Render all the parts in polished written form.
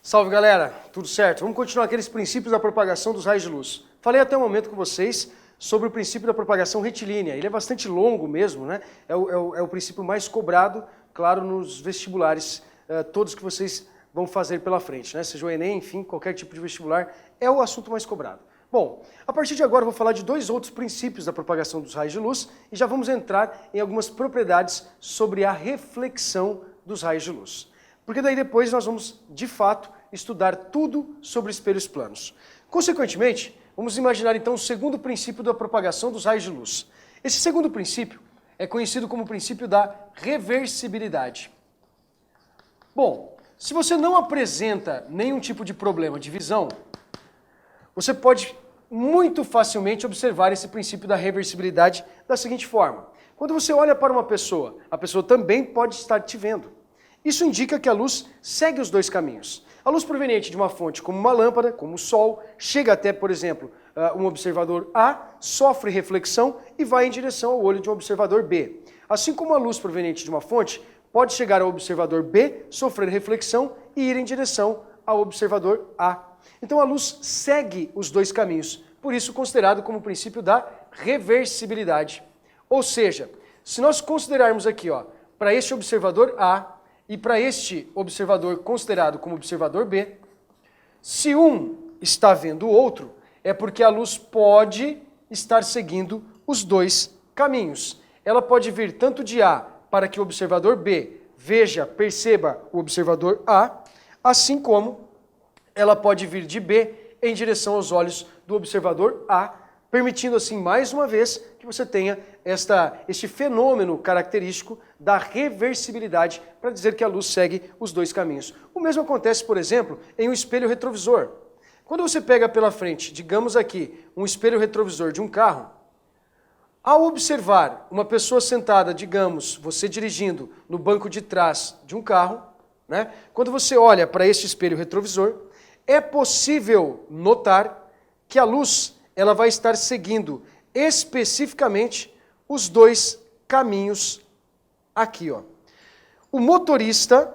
Salve galera, tudo certo? Vamos continuar aqueles princípios da propagação dos raios de luz. Falei até o momento com vocês sobre o princípio da propagação retilínea. Ele é bastante longo mesmo, né? É o princípio mais cobrado, claro, nos vestibulares, todos que vocês vão fazer pela frente, né? Seja o Enem, enfim, qualquer tipo de vestibular, é o assunto mais cobrado. Bom, a partir de agora eu vou falar de dois outros princípios da propagação dos raios de luz e já vamos entrar em algumas propriedades sobre a reflexão dos raios de luz. Porque daí depois nós vamos, de fato, estudar tudo sobre espelhos planos. Consequentemente, vamos imaginar então o segundo princípio da propagação dos raios de luz. Esse segundo princípio é conhecido como o princípio da reversibilidade. Bom, se você não apresenta nenhum tipo de problema de visão, você pode muito facilmente observar esse princípio da reversibilidade da seguinte forma. Quando você olha para uma pessoa, a pessoa também pode estar te vendo. Isso indica que a luz segue os dois caminhos. A luz proveniente de uma fonte como uma lâmpada, como o sol, chega até, por exemplo, um observador A, sofre reflexão e vai em direção ao olho de um observador B. Assim como a luz proveniente de uma fonte pode chegar ao observador B, sofrer reflexão e ir em direção ao observador A. Então a luz segue os dois caminhos, por isso considerado como o princípio da reversibilidade. Ou seja, se nós considerarmos aqui, para este observador A, e para este observador considerado como observador B, se um está vendo o outro, é porque a luz pode estar seguindo os dois caminhos. Ela pode vir tanto de A para que o observador B veja, perceba o observador A, assim como ela pode vir de B em direção aos olhos do observador A, permitindo assim, mais uma vez, que você tenha este fenômeno característico da reversibilidade para dizer que a luz segue os dois caminhos. O mesmo acontece, por exemplo, em um espelho retrovisor. Quando você pega pela frente, digamos aqui, um espelho retrovisor de um carro, ao observar uma pessoa sentada, digamos, você dirigindo no banco de trás de um carro, né? Quando você olha para este espelho retrovisor, é possível notar que a luz ela vai estar seguindo especificamente os dois caminhos aqui, O motorista,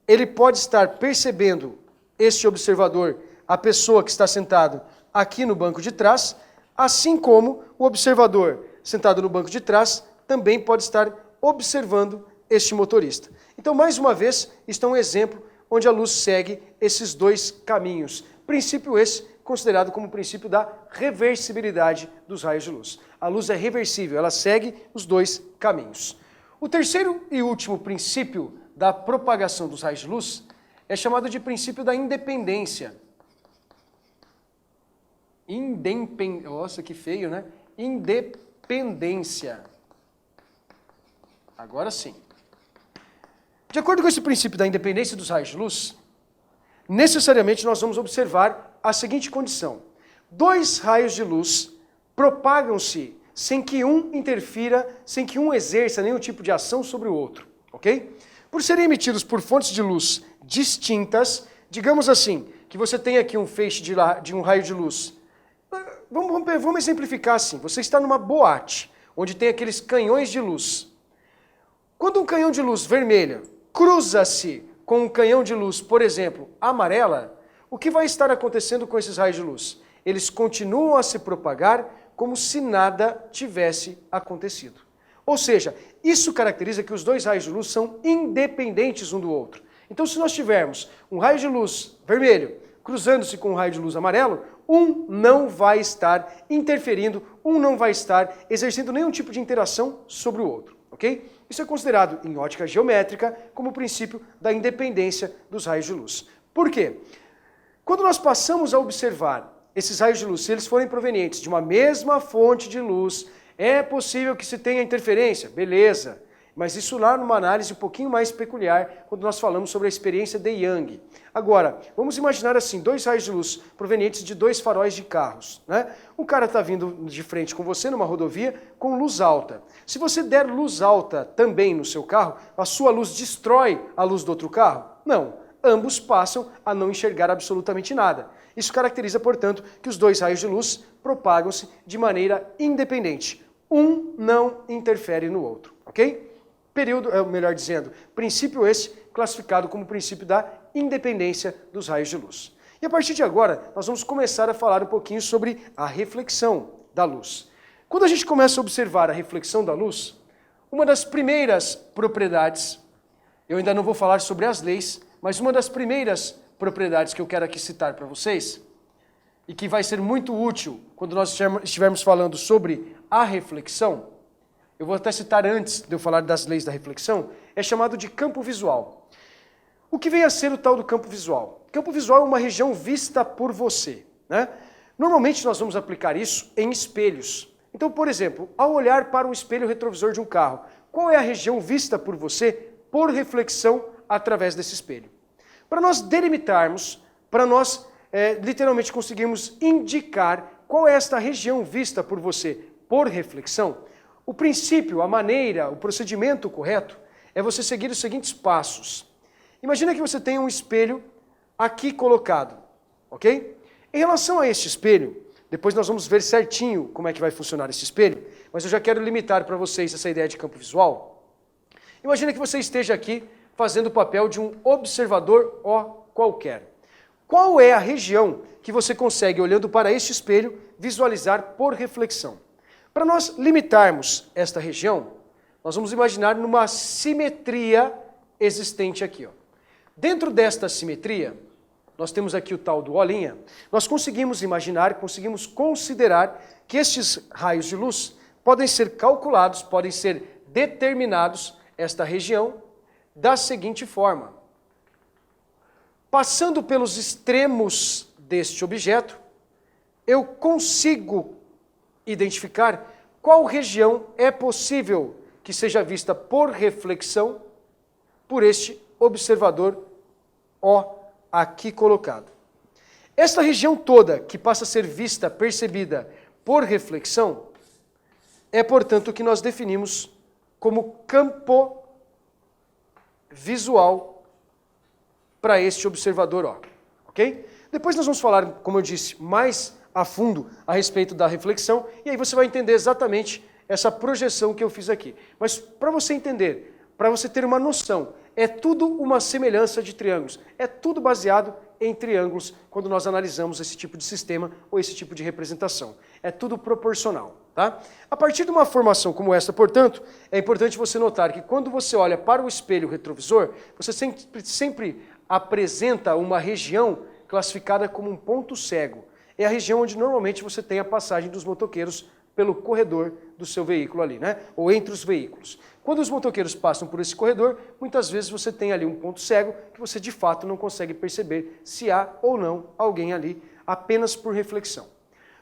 ele pode estar percebendo este observador, a pessoa que está sentado aqui no banco de trás, assim como o observador sentado no banco de trás também pode estar observando este motorista. Então, mais uma vez, está um exemplo onde a luz segue esses dois caminhos. Princípio esse considerado como o princípio da reversibilidade dos raios de luz. A luz é reversível, ela segue os dois caminhos. O terceiro e último princípio da propagação dos raios de luz é chamado de princípio da independência. Nossa, que feio, né? Independência. Agora sim. De acordo com esse princípio da independência dos raios de luz, necessariamente nós vamos observar a seguinte condição. Dois raios de luz propagam-se sem que um interfira, sem que um exerça nenhum tipo de ação sobre o outro, ok? Por serem emitidos por fontes de luz distintas, digamos assim, que você tem aqui um feixe de um raio de luz. Vamos exemplificar assim, você está numa boate, onde tem aqueles canhões de luz. Quando um canhão de luz vermelha cruza-se com um canhão de luz, por exemplo, amarela, o que vai estar acontecendo com esses raios de luz? Eles continuam a se propagar como se nada tivesse acontecido. Ou seja, isso caracteriza que os dois raios de luz são independentes um do outro. Então, se nós tivermos um raio de luz vermelho cruzando-se com um raio de luz amarelo, um não vai estar interferindo, um não vai estar exercendo nenhum tipo de interação sobre o outro, ok? Isso é considerado, em ótica geométrica, como o princípio da independência dos raios de luz. Por quê? Quando nós passamos a observar esses raios de luz, se eles forem provenientes de uma mesma fonte de luz, é possível que se tenha interferência, beleza. Mas isso lá numa análise um pouquinho mais peculiar, quando nós falamos sobre a experiência de Young. Agora, vamos imaginar assim, dois raios de luz provenientes de dois faróis de carros, né? Um cara está vindo de frente com você numa rodovia com luz alta. Se você der luz alta também no seu carro, a sua luz destrói a luz do outro carro? Não. ambos passam a não enxergar absolutamente nada. Isso caracteriza, portanto, que os dois raios de luz propagam-se de maneira independente. Um não interfere no outro, ok? Melhor dizendo, princípio esse classificado como princípio da independência dos raios de luz. E a partir de agora, nós vamos começar a falar um pouquinho sobre a reflexão da luz. Quando a gente começa a observar a reflexão da luz, uma das primeiras propriedades, eu ainda não vou falar sobre as leis, mas uma das primeiras propriedades que eu quero aqui citar para vocês, e que vai ser muito útil quando nós estivermos falando sobre a reflexão, eu vou até citar antes de eu falar das leis da reflexão, é chamado de campo visual. O que vem a ser o tal do campo visual? Campo visual é uma região vista por você, né? Normalmente nós vamos aplicar isso em espelhos. Então, por exemplo, ao olhar para um espelho retrovisor de um carro, qual é a região vista por você por reflexão através desse espelho? Para nós delimitarmos, para nós literalmente conseguirmos indicar qual é esta região vista por você por reflexão, o princípio, a maneira, o procedimento correto é você seguir os seguintes passos. Imagina que você tem um espelho aqui colocado, ok? Em relação a este espelho, depois nós vamos ver certinho como é que vai funcionar esse espelho, mas eu já quero limitar para vocês essa ideia de campo visual. Imagina que você esteja aqui fazendo o papel de um observador qualquer. Qual é a região que você consegue, olhando para este espelho, visualizar por reflexão? Para nós limitarmos esta região, nós vamos imaginar numa simetria existente aqui, ó. Dentro desta simetria, nós temos aqui o tal do Olinha, nós conseguimos imaginar, conseguimos considerar que estes raios de luz podem ser calculados, podem ser determinados, esta região, da seguinte forma. Passando pelos extremos deste objeto, eu consigo identificar qual região é possível que seja vista por reflexão por este observador O aqui colocado. Esta região toda que passa a ser vista, percebida por reflexão, é, portanto, o que nós definimos como campo visual para este observador O, ok? Depois nós vamos falar, como eu disse, mais a fundo a respeito da reflexão, e aí você vai entender exatamente essa projeção que eu fiz aqui. Mas para você entender, para você ter uma noção, é tudo uma semelhança de triângulos, é tudo baseado em triângulos quando nós analisamos esse tipo de sistema ou esse tipo de representação. É tudo proporcional, tá? A partir de uma formação como essa, portanto, é importante você notar que quando você olha para o espelho retrovisor, você sempre apresenta uma região classificada como um ponto cego. É a região onde normalmente você tem a passagem dos motoqueiros pelo corredor do seu veículo ali, né? Ou entre os veículos. Quando os motoqueiros passam por esse corredor, muitas vezes você tem ali um ponto cego que você de fato não consegue perceber se há ou não alguém ali, apenas por reflexão.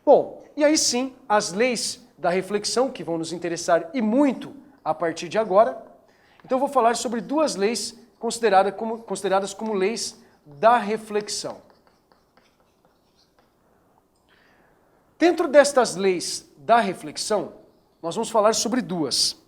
Bom, e aí sim, as leis da reflexão que vão nos interessar e muito a partir de agora. Então eu vou falar sobre duas leis consideradas como leis da reflexão. Dentro destas leis da reflexão, nós vamos falar sobre duas.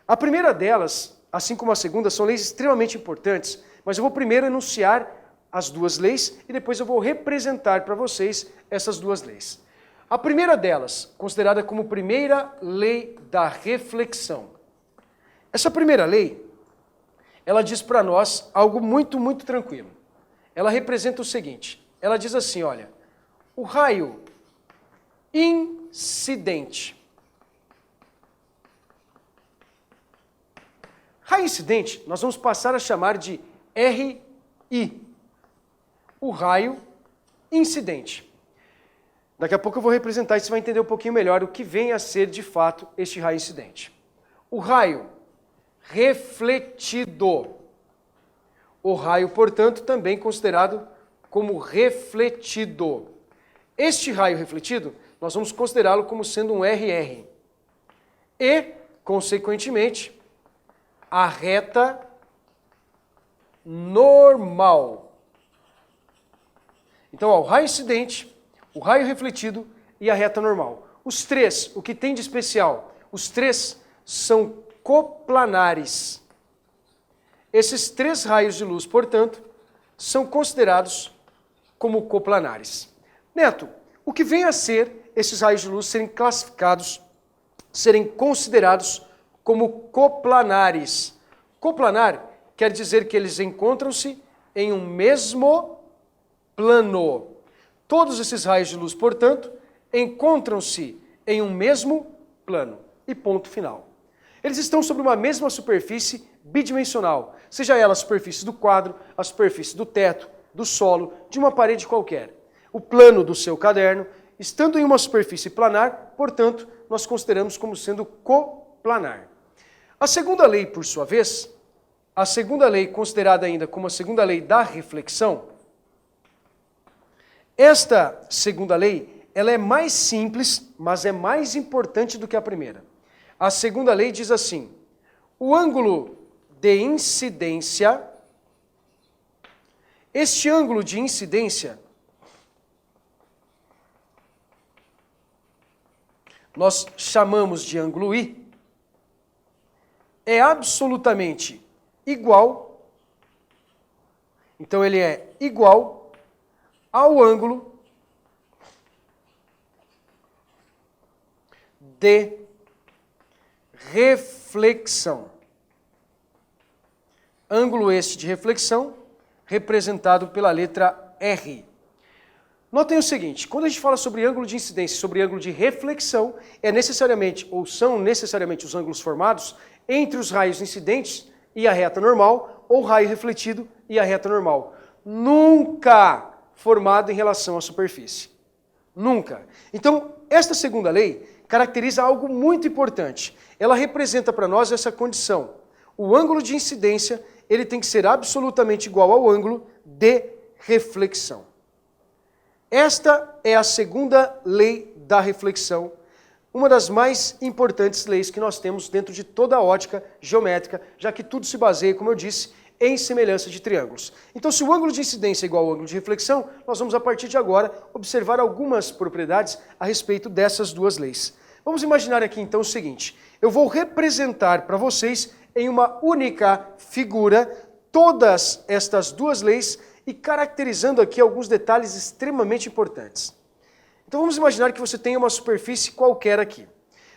A primeira delas, assim como a segunda, são leis extremamente importantes, mas eu vou primeiro enunciar as duas leis e depois eu vou representar para vocês essas duas leis. A primeira delas, considerada como primeira lei da reflexão. Essa primeira lei, ela diz para nós algo muito, muito tranquilo. Ela representa o seguinte, ela diz assim, olha, o raio incidente. Raio incidente, nós vamos passar a chamar de RI. O raio incidente. Daqui a pouco eu vou representar e você vai entender um pouquinho melhor o que vem a ser de fato este raio incidente. O raio refletido. O raio, portanto, também considerado como refletido. Este raio refletido, nós vamos considerá-lo como sendo um RR. E, consequentemente, a reta normal. Então, ó, o raio incidente, o raio refletido e a reta normal. Os três, o que tem de especial? Os três são coplanares. Esses três raios de luz, portanto, são considerados como coplanares. Neto, o que vem a ser esses raios de luz serem classificados, serem considerados como coplanares? Coplanar quer dizer que eles encontram-se em um mesmo plano. Todos esses raios de luz, portanto, encontram-se em um mesmo plano. E ponto final. Eles estão sobre uma mesma superfície bidimensional, seja ela a superfície do quadro, a superfície do teto, do solo, de uma parede qualquer. O plano do seu caderno, estando em uma superfície planar, portanto, nós consideramos como sendo coplanar. A segunda lei, por sua vez, a segunda lei, considerada ainda como a segunda lei da reflexão, esta segunda lei, ela é mais simples, mas é mais importante do que a primeira. A segunda lei diz assim: o ângulo de incidência, este ângulo de incidência, nós chamamos de ângulo I, é absolutamente igual, então ele é igual ao ângulo de reflexão. Ângulo este de reflexão, representado pela letra R. Notem o seguinte, quando a gente fala sobre ângulo de incidência e sobre ângulo de reflexão, é necessariamente, ou são necessariamente os ângulos formados entre os raios incidentes e a reta normal, ou raio refletido e a reta normal. Nunca formado em relação à superfície. Nunca. Então, esta segunda lei caracteriza algo muito importante. Ela representa para nós essa condição. O ângulo de incidência, ele tem que ser absolutamente igual ao ângulo de reflexão. Esta é a segunda lei da reflexão, uma das mais importantes leis que nós temos dentro de toda a ótica geométrica, já que tudo se baseia, como eu disse, em semelhança de triângulos. Então, se o ângulo de incidência é igual ao ângulo de reflexão, nós vamos, a partir de agora, observar algumas propriedades a respeito dessas duas leis. Vamos imaginar aqui, então, o seguinte: eu vou representar para vocês, em uma única figura, todas estas duas leis e caracterizando aqui alguns detalhes extremamente importantes. Então, vamos imaginar que você tem uma superfície qualquer aqui.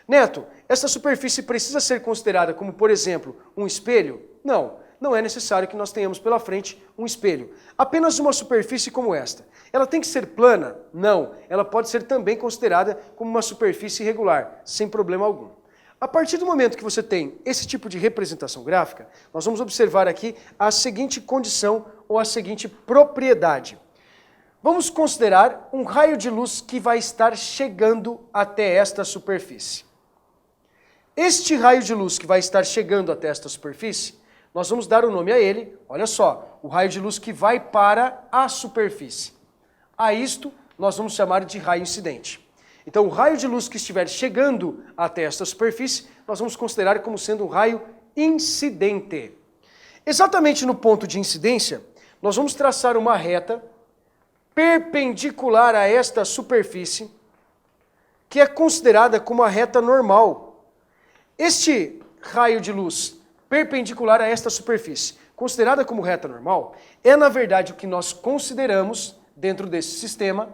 Neto, essa superfície precisa ser considerada como, por exemplo, um espelho? Não. Não é necessário que nós tenhamos pela frente um espelho. Apenas uma superfície como esta. Ela tem que ser plana? Não. Ela pode ser também considerada como uma superfície irregular, sem problema algum. A partir do momento que você tem esse tipo de representação gráfica, nós vamos observar aqui a seguinte condição ou a seguinte propriedade. Vamos considerar um raio de luz que vai estar chegando até esta superfície. Este raio de luz que vai estar chegando até esta superfície, nós vamos dar o nome a ele, olha só, o raio de luz que vai para a superfície. A isto nós vamos chamar de raio incidente. Então, o raio de luz que estiver chegando até esta superfície, nós vamos considerar como sendo um raio incidente. Exatamente no ponto de incidência, nós vamos traçar uma reta perpendicular a esta superfície, que é considerada como a reta normal. Este raio de luz perpendicular a esta superfície, considerada como reta normal, é na verdade o que nós consideramos, dentro desse sistema,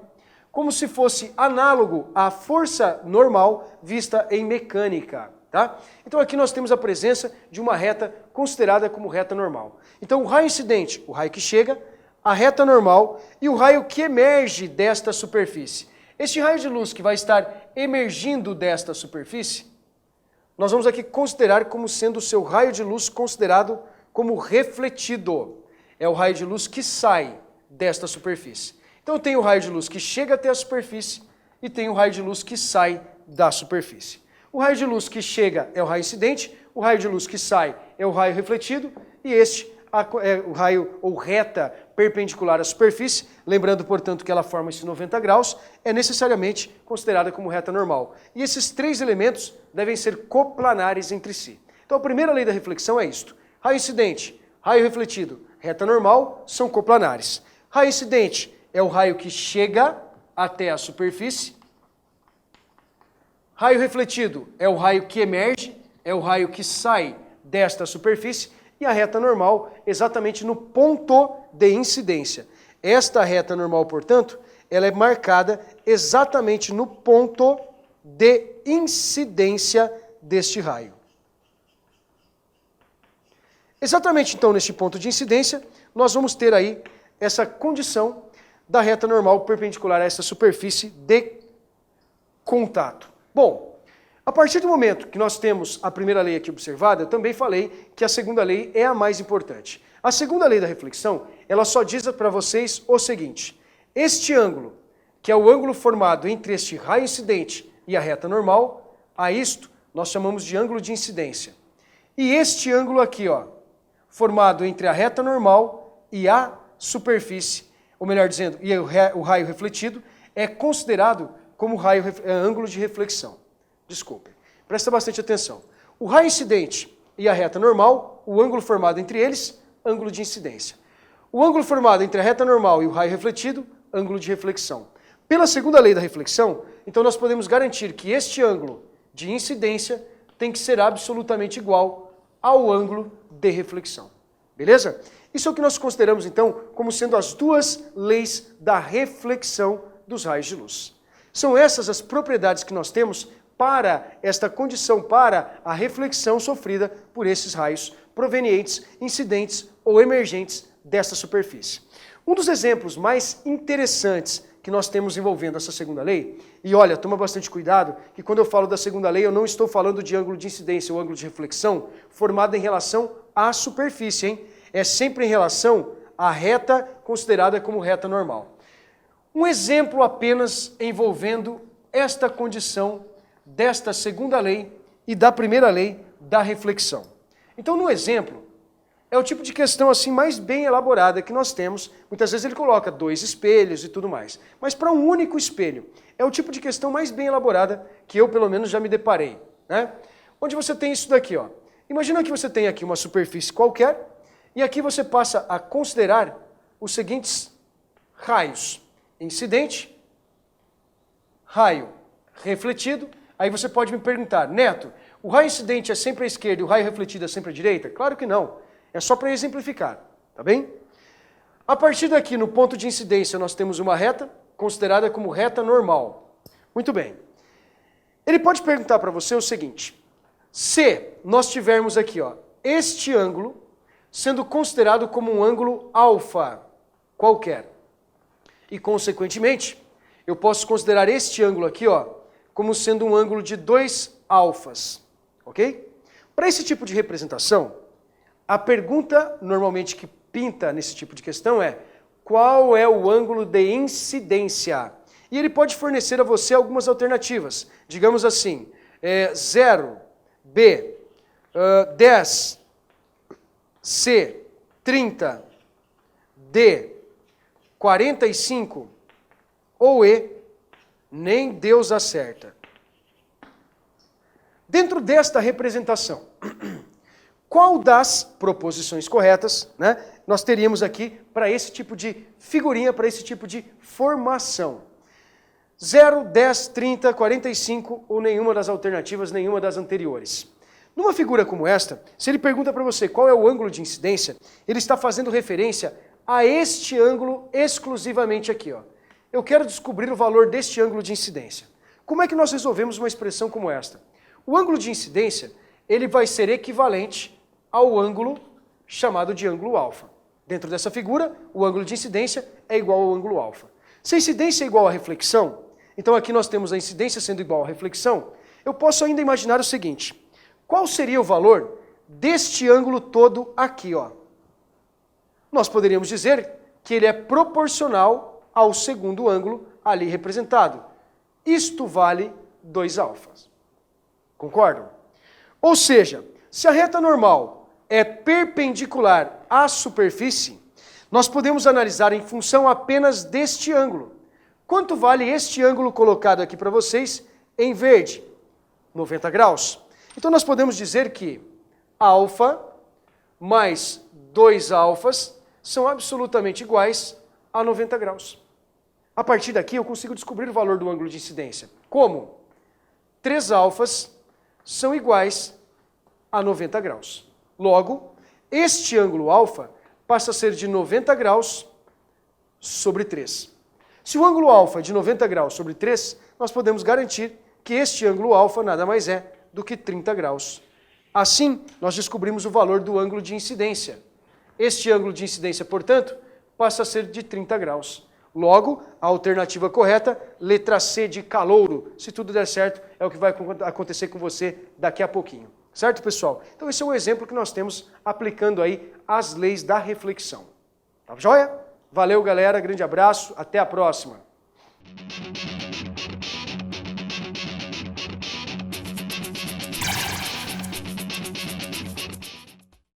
como se fosse análogo à força normal vista em mecânica. Tá? Então aqui nós temos a presença de uma reta considerada como reta normal. Então o raio incidente, o raio que chega, a reta normal e o raio que emerge desta superfície. Este raio de luz que vai estar emergindo desta superfície, nós vamos aqui considerar como sendo o seu raio de luz considerado como refletido. É o raio de luz que sai desta superfície. Então eu tenho o raio de luz que chega até a superfície e tenho o raio de luz que sai da superfície. O raio de luz que chega é o raio incidente, o raio de luz que sai é o raio refletido e este é o raio ou reta perpendicular à superfície, lembrando, portanto, que ela forma esses 90 graus, é necessariamente considerada como reta normal. E esses três elementos devem ser coplanares entre si. Então a primeira lei da reflexão é isto. Raio incidente, raio refletido, reta normal são coplanares. Raio incidente é o raio que chega até a superfície. Raio refletido é o raio que emerge, é o raio que sai desta superfície. e a reta normal exatamente no ponto de incidência. Esta reta normal, portanto, ela é marcada exatamente no ponto de incidência deste raio. Exatamente, então, neste ponto de incidência, nós vamos ter aí essa condição da reta normal perpendicular a essa superfície de contato. Bom, a partir do momento que nós temos a primeira lei aqui observada, eu também falei que a segunda lei é a mais importante. A segunda lei da reflexão, ela só diz para vocês o seguinte: este ângulo, que é o ângulo formado entre este raio incidente e a reta normal, a isto nós chamamos de ângulo de incidência. E este ângulo aqui, ó, formado entre a reta normal e a superfície, ou melhor dizendo, e o raio refletido, é considerado como ângulo de reflexão. Desculpe, presta bastante atenção. O raio incidente e a reta normal, o ângulo formado entre eles, ângulo de incidência. O ângulo formado entre a reta normal e o raio refletido, ângulo de reflexão. Pela segunda lei da reflexão, então nós podemos garantir que este ângulo de incidência tem que ser absolutamente igual ao ângulo de reflexão. Beleza? Isso é o que nós consideramos, então, como sendo as duas leis da reflexão dos raios de luz. São essas as propriedades que nós temos para esta condição, para a reflexão sofrida por esses raios provenientes, incidentes ou emergentes desta superfície. Um dos exemplos mais interessantes que nós temos envolvendo essa segunda lei, e olha, toma bastante cuidado, que quando eu falo da segunda lei, eu não estou falando de ângulo de incidência ou ângulo de reflexão formado em relação à superfície, hein? É sempre em relação à reta considerada como reta normal. Um exemplo apenas envolvendo esta condição desta segunda lei e da primeira lei da reflexão. Então, no exemplo, é o tipo de questão assim mais bem elaborada que nós temos. Muitas vezes ele coloca 2 espelhos e tudo mais. Mas para um único espelho, é o tipo de questão mais bem elaborada que eu, pelo menos, já me deparei, né? Onde você tem isso daqui, ó. Imagina que você tem aqui uma superfície qualquer, e aqui você passa a considerar os seguintes raios: incidente, raio refletido. Aí você pode me perguntar: Neto, o raio incidente é sempre à esquerda e o raio refletido é sempre à direita? Claro que não. É só para exemplificar, tá bem? A partir daqui, no ponto de incidência, nós temos uma reta considerada como reta normal. Muito bem. Ele pode perguntar para você o seguinte: se nós tivermos aqui, ó, este ângulo sendo considerado como um ângulo alfa qualquer, e consequentemente, eu posso considerar este ângulo aqui, ó, como sendo um ângulo de 2 alfas, ok? Para esse tipo de representação, a pergunta normalmente que pinta nesse tipo de questão é: qual é o ângulo de incidência? E ele pode fornecer a você algumas alternativas. Digamos assim, 0, B, 10, C, 30, D, 45, ou E, nem Deus acerta. Dentro desta representação, qual das proposições corretas, né, nós teríamos aqui para esse tipo de figurinha, para esse tipo de formação? 0, 10, 30, 45 ou nenhuma das alternativas, nenhuma das anteriores. Numa figura como esta, se ele pergunta para você qual é o ângulo de incidência, ele está fazendo referência a este ângulo exclusivamente aqui, ó. Eu quero descobrir o valor deste ângulo de incidência. Como é que nós resolvemos uma expressão como esta? O ângulo de incidência, ele vai ser equivalente ao ângulo chamado de ângulo alfa. Dentro dessa figura, o ângulo de incidência é igual ao ângulo alfa. Se a incidência é igual à reflexão, então aqui nós temos a incidência sendo igual à reflexão, eu posso ainda imaginar o seguinte: qual seria o valor deste ângulo todo aqui, ó? Nós poderíamos dizer que ele é proporcional ao segundo ângulo ali representado. Isto vale 2 alfas. Concordam? Ou seja, se a reta normal é perpendicular à superfície, nós podemos analisar em função apenas deste ângulo. Quanto vale este ângulo colocado aqui para vocês em verde? 90 graus. Então nós podemos dizer que alfa mais 2 alfas são absolutamente iguais a 90 graus. A partir daqui eu consigo descobrir o valor do ângulo de incidência. Como? 3 alfas são iguais a 90 graus. Logo, este ângulo alfa passa a ser de 90 graus sobre 3. Se o ângulo alfa é de 90 graus sobre 3, nós podemos garantir que este ângulo alfa nada mais é do que 30 graus. Assim, nós descobrimos o valor do ângulo de incidência. Este ângulo de incidência, portanto, passa a ser de 30 graus. Logo, a alternativa correta, letra C de calouro, se tudo der certo, é o que vai acontecer com você daqui a pouquinho. Certo, pessoal? Então esse é um exemplo que nós temos aplicando aí as leis da reflexão. Tá joia? Valeu, galera. Grande abraço. Até a próxima.